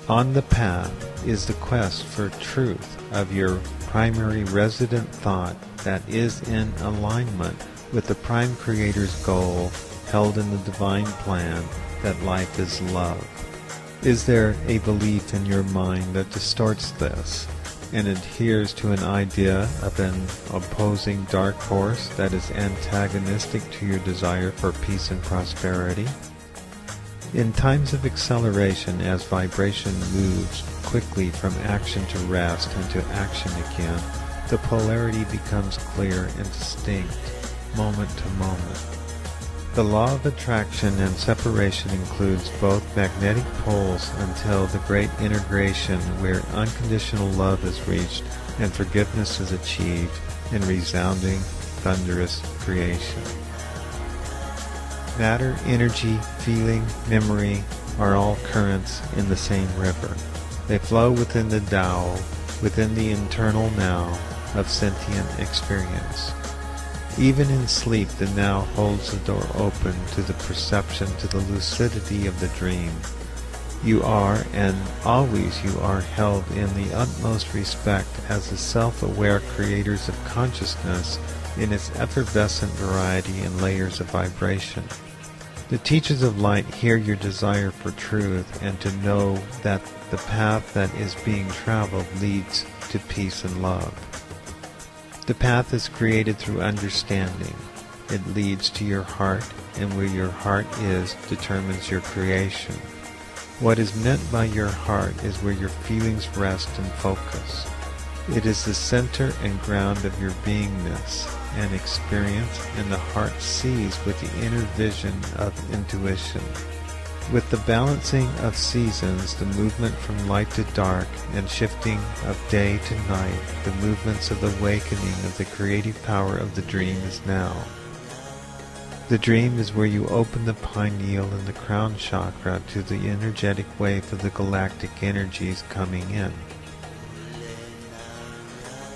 On the path is the quest for truth of your primary resident thought that is in alignment with the Prime Creator's goal held in the divine plan that life is love. Is there a belief in your mind that distorts this and adheres to an idea of an opposing dark force that is antagonistic to your desire for peace and prosperity? In times of acceleration, as vibration moves quickly from action to rest and to action again, the polarity becomes clear and distinct, moment to moment. The law of attraction and separation includes both magnetic poles until the great integration where unconditional love is reached and forgiveness is achieved in resounding, thunderous creation. Matter, energy, feeling, memory are all currents in the same river. They flow within the Tao, within the internal now of sentient experience. Even in sleep, the now holds the door open to the perception, to the lucidity of the dream. You are, and always you are, held in the utmost respect as the self-aware creators of consciousness in its effervescent variety and layers of vibration. The teachers of light hear your desire for truth and to know that the path that is being traveled leads to peace and love. The path is created through understanding. It leads to your heart, and where your heart is determines your creation. What is meant by your heart is where your feelings rest and focus. It is the center and ground of your beingness and experience, and the heart sees with the inner vision of intuition. With the balancing of seasons, the movement from light to dark, and shifting of day to night, the movements of the awakening of the creative power of the dream is now. The dream is where you open the pineal and the crown chakra to the energetic wave of the galactic energies coming in.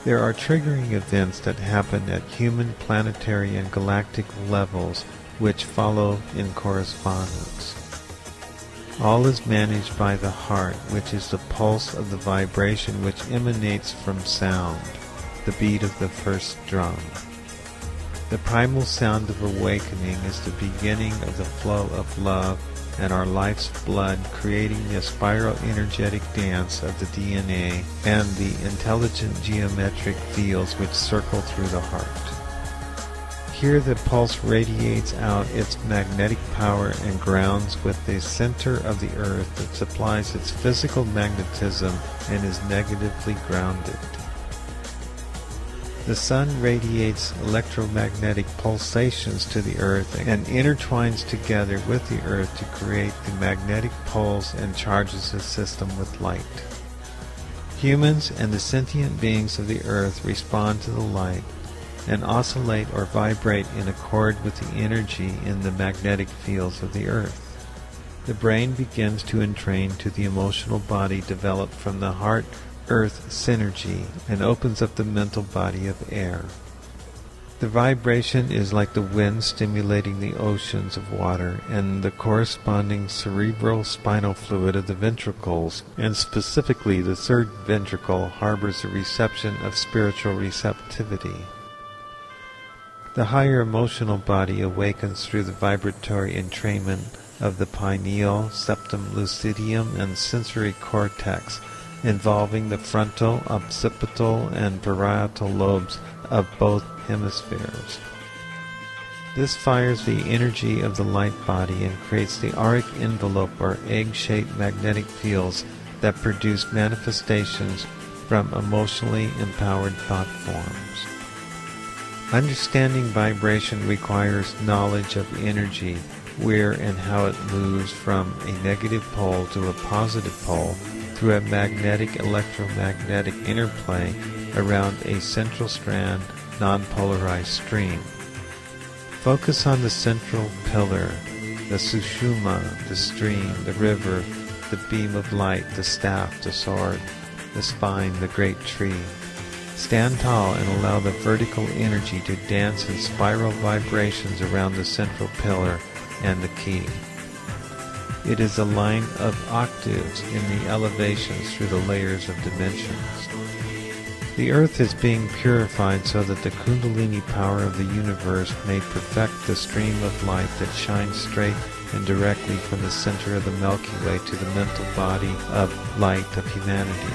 There are triggering events that happen at human, planetary, and galactic levels which follow in correspondence. All is managed by the heart, which is the pulse of the vibration which emanates from sound, the beat of the first drum. The primal sound of awakening is the beginning of the flow of love and our life's blood, creating the spiral energetic dance of the DNA and the intelligent geometric fields which circle through the heart. Here the pulse radiates out its magnetic power and grounds with the center of the earth that supplies its physical magnetism and is negatively grounded. The sun radiates electromagnetic pulsations to the earth and intertwines together with the earth to create the magnetic poles and charges the system with light. Humans and the sentient beings of the earth respond to the light and oscillate or vibrate in accord with the energy in the magnetic fields of the earth. The brain begins to entrain to the emotional body developed from the heart-earth synergy and opens up the mental body of air. The vibration is like the wind stimulating the oceans of water, and the corresponding cerebral spinal fluid of the ventricles, and specifically the third ventricle, harbors the reception of spiritual receptivity. The higher emotional body awakens through the vibratory entrainment of the pineal, septum, lucidium, and sensory cortex, involving the frontal, occipital, and parietal lobes of both hemispheres. This fires the energy of the light body and creates the auric envelope or egg-shaped magnetic fields that produce manifestations from emotionally empowered thought forms. Understanding vibration requires knowledge of energy, where and how it moves from a negative pole to a positive pole through a magnetic-electromagnetic interplay around a central strand, non-polarized stream. Focus on the central pillar, the sushuma, the stream, the river, the beam of light, the staff, the sword, the spine, the great tree. Stand tall and allow the vertical energy to dance in spiral vibrations around the central pillar and the key. It is a line of octaves in the elevations through the layers of dimensions. The earth is being purified so that the Kundalini power of the universe may perfect the stream of light that shines straight and directly from the center of the Milky Way to the mental body of light of humanity.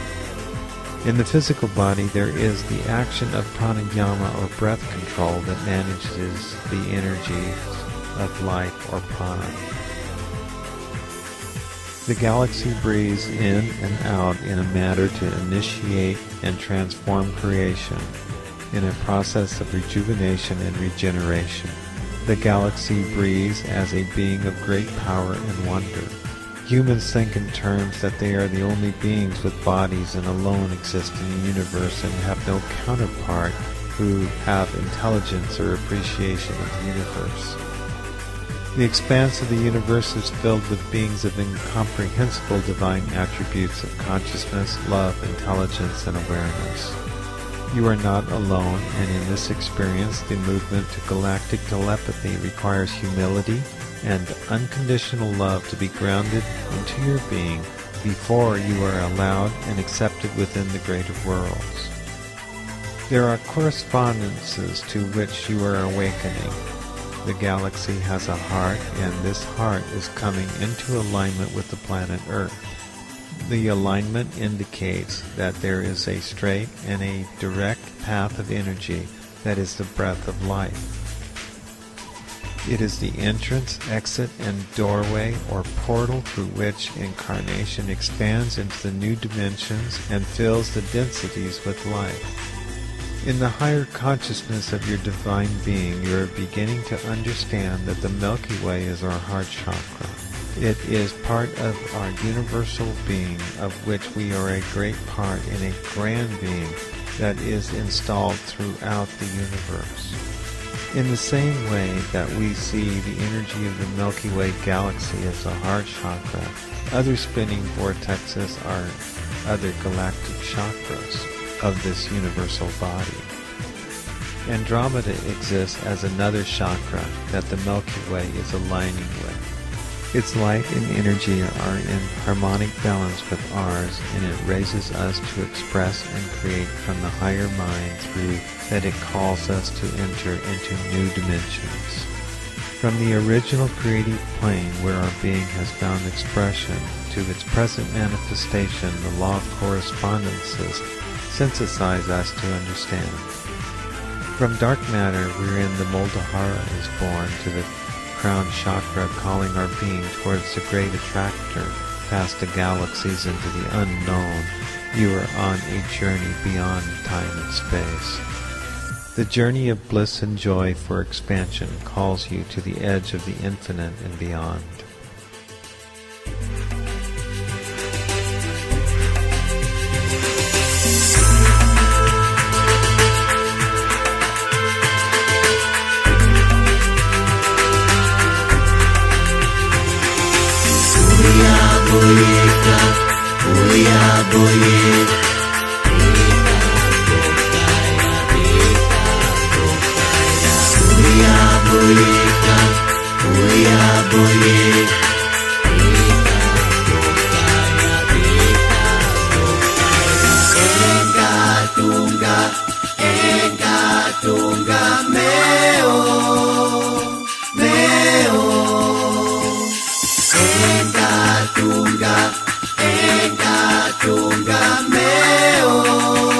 In the physical body there is the action of pranayama or breath control that manages the energies of light or prana. The galaxy breathes in and out in a manner to initiate and transform creation in a process of rejuvenation and regeneration. The galaxy breathes as a being of great power and wonder. Humans think in terms that they are the only beings with bodies and alone exist in the universe and have no counterpart who have intelligence or appreciation of the universe. The expanse of the universe is filled with beings of incomprehensible divine attributes of consciousness, love, intelligence, and awareness. You are not alone, and in this experience, the movement to galactic telepathy requires humility and unconditional love to be grounded into your being before you are allowed and accepted within the greater worlds. There are correspondences to which you are awakening. The galaxy has a heart, and this heart is coming into alignment with the planet Earth. The alignment indicates that there is a straight and a direct path of energy that is the breath of life. It is the entrance, exit, and doorway or portal through which incarnation expands into the new dimensions and fills the densities with life. In the higher consciousness of your divine being, you are beginning to understand that the Milky Way is our heart chakra. It is part of our universal being, of which we are a great part in a grand being that is installed throughout the universe. In the same way that we see the energy of the Milky Way galaxy as a heart chakra, other spinning vortexes are other galactic chakras of this universal body. Andromeda exists as another chakra that the Milky Way is aligning with. Its light and energy are in harmonic balance with ours, and it raises us to express and create from the higher mind through that it calls us to enter into new dimensions. From the original creative plane where our being has found expression to its present manifestation, the law of correspondences synthesize us to understand. From dark matter wherein the Muladhara is born to the crown chakra calling our being towards the great attractor past the galaxies into the unknown, you are on a journey beyond time and space. The journey of bliss and joy for expansion calls you to the edge of the infinite and beyond. Tunga meo.